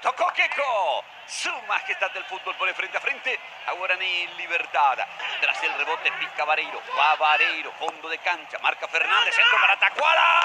Tocó Queco. Su majestad del fútbol pone frente a frente a Guaraní Libertad. Tras el rebote pica Vareiro. Va Vareiro, fondo de cancha. Marca Fernández, centro para Tacuara.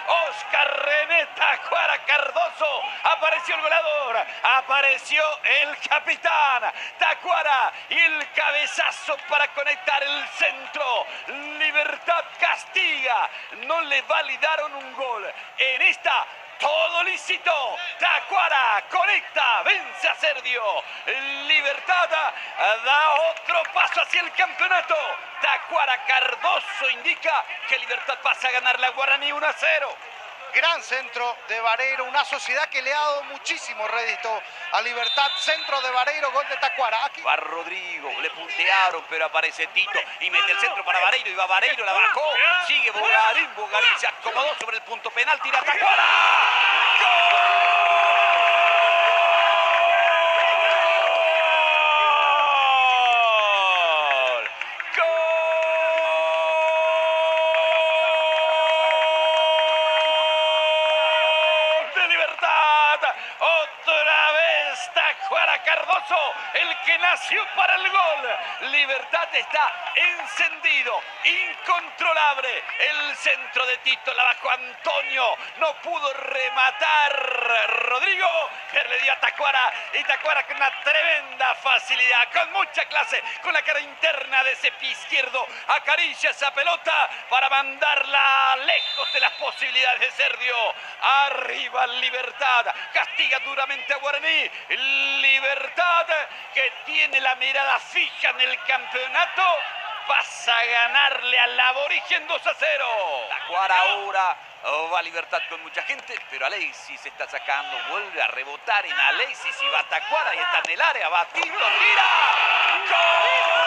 Oscar René Tacuara Cardoso, apareció el goleador, apareció el capitán Tacuara y el cabezazo para conectar el centro. Libertad castiga, no le validaron un gol. En esta todo lícito. Tacuara conecta, vence a Sergio. Libertad da otro paso hacia el campeonato. Tacuara Cardoso indica que Libertad pasa a ganar la Guaraní 1-0. Gran centro de Vareiro, una sociedad que le ha dado muchísimo rédito a Libertad. Centro de Vareiro, gol de Tacuara. Aquí va Rodrigo, le puntearon, pero aparece Tito y mete el centro para Vareiro. Y va Vareiro, la bajó. Sigue Bogarín, Bogarín se acomodó sobre el punto penal, tira Tacuara. ¡Gol! Otra vez Tacuara Cardoso, el que nació para el gol. Libertad está encendido, incontrolable. El centro de Tito, la bajó Antonio, no pudo rematar Rodrigo, pero le dio a Tacuara, y Tacuara con una tremenda facilidad, con mucha clase, con la cara interna de ese pie izquierdo, acaricia esa pelota para mandarla lejos de las posibilidades de Sergio. Arriba Libertad, castiga duramente a Guaraní. Libertad, que tiene la mirada fija en el campeonato, pasa a ganarle al Aborigen 2-0. Tacuara ahora va Libertad con mucha gente, pero Alexis se está sacando, vuelve a rebotar en Alexis y va Tacuara y está en el área, va Tito, tira. ¡Gol!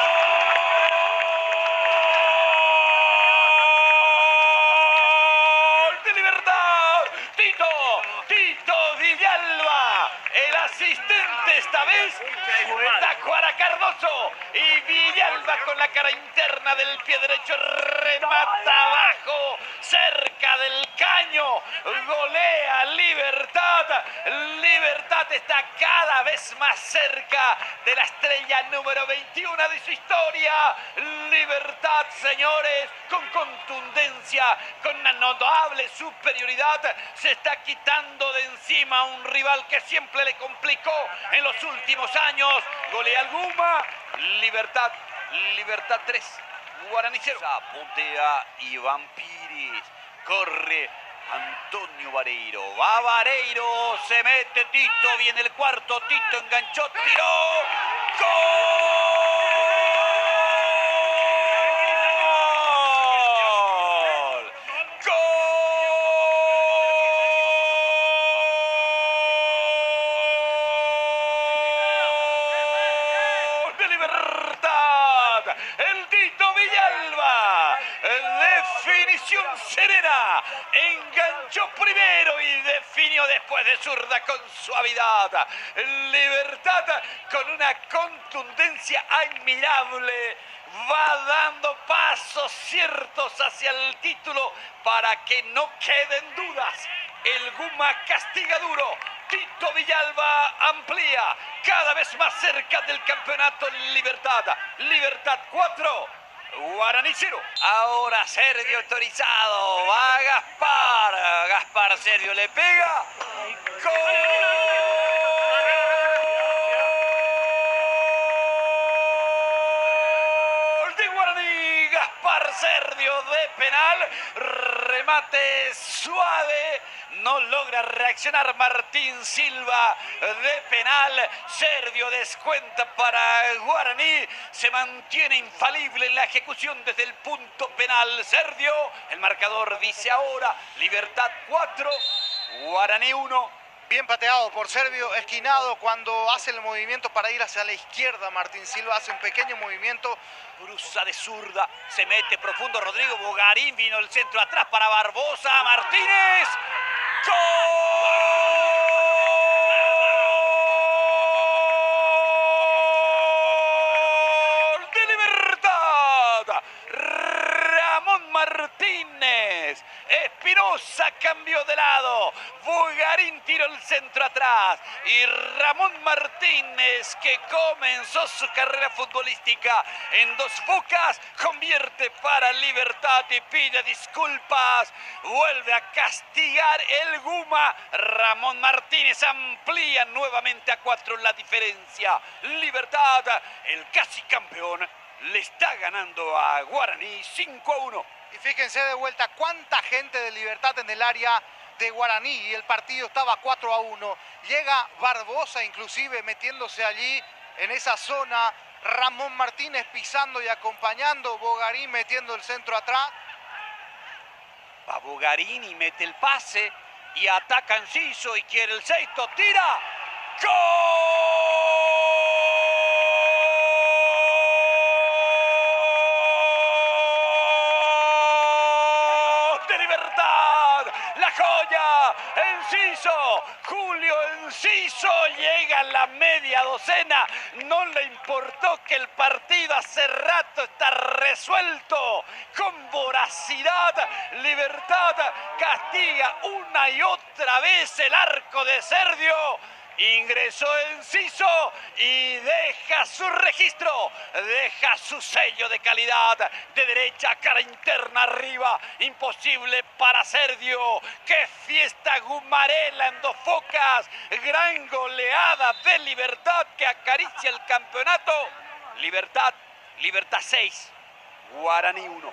Tito Villalba, el asistente esta vez fue Tacuara Cardoso, y Villalba con la cara interna del pie derecho remata abajo, cerca del caño, golea Libertad. Libertad está cada vez más cerca de la estrella número 21 de su historia. Libertad, señores, con contundencia, con una notable superioridad, se está quitando de encima a un rival que siempre le complicó en los últimos años. Golea al Guma. Libertad 3, Guaraní 0. Puntea Iván Pires, corre Antonio Vareiro, va Vareiro, se mete Tito, viene el cuarto, Tito enganchó, tiró, ¡gol! Libertad, el Tito Villalba, definición serena, enganchó primero y definió después de zurda con suavidad. Libertad con una contundencia admirable, va dando pasos ciertos hacia el título para que no queden dudas. El Guma castiga duro. Tito Villalba amplía, cada vez más cerca del campeonato. Libertad 4, Guaraní 0. Ahora Sergio autorizado, va Gaspar, Sergio le pega. ¡Gol de Guaraní! Gaspar Sergio de penal, remate suave. No logra reaccionar Martín Silva de penal. Sergio descuenta para Guaraní. Se mantiene infalible en la ejecución desde el punto penal. Sergio, el marcador dice ahora Libertad 4, Guaraní 1. Bien pateado por Sergio, esquinado cuando hace el movimiento para ir hacia la izquierda. Martín Silva hace un pequeño movimiento. Cruza de zurda, se mete profundo Rodrigo. Bogarín, vino el centro atrás para Barbosa. Martínez. ¡Gol! Bogarín tiró el centro atrás y Ramón Martínez, que comenzó su carrera futbolística en Dos Bocas, convierte para Libertad y pide disculpas. Vuelve a castigar el Guma. Ramón Martínez amplía nuevamente a 4 la diferencia. Libertad, el casi campeón, le está ganando a Guaraní 5-1. Y fíjense de vuelta cuánta gente de Libertad en el área de Guaraní, y el partido estaba 4-1. Llega Barbosa inclusive metiéndose allí en esa zona. Ramón Martínez pisando y acompañando. Bogarín metiendo el centro atrás. Va Bogarín y mete el pase y ataca Enciso y quiere el sexto. ¡Tira! ¡Gol de Libertad! ¡La joya! Enciso, Julio Enciso llega a la media docena. No le importó que el partido hace rato está resuelto. Con voracidad, Libertad castiga una y otra vez el arco de Sergio. Ingresó Enciso y deja su registro, deja su sello de calidad. De derecha, cara interna arriba, imposible para Sergio. ¡Qué fiesta gumarela en Dos Bocas! Gran goleada de Libertad que acaricia el campeonato. Libertad 6, Guaraní 1.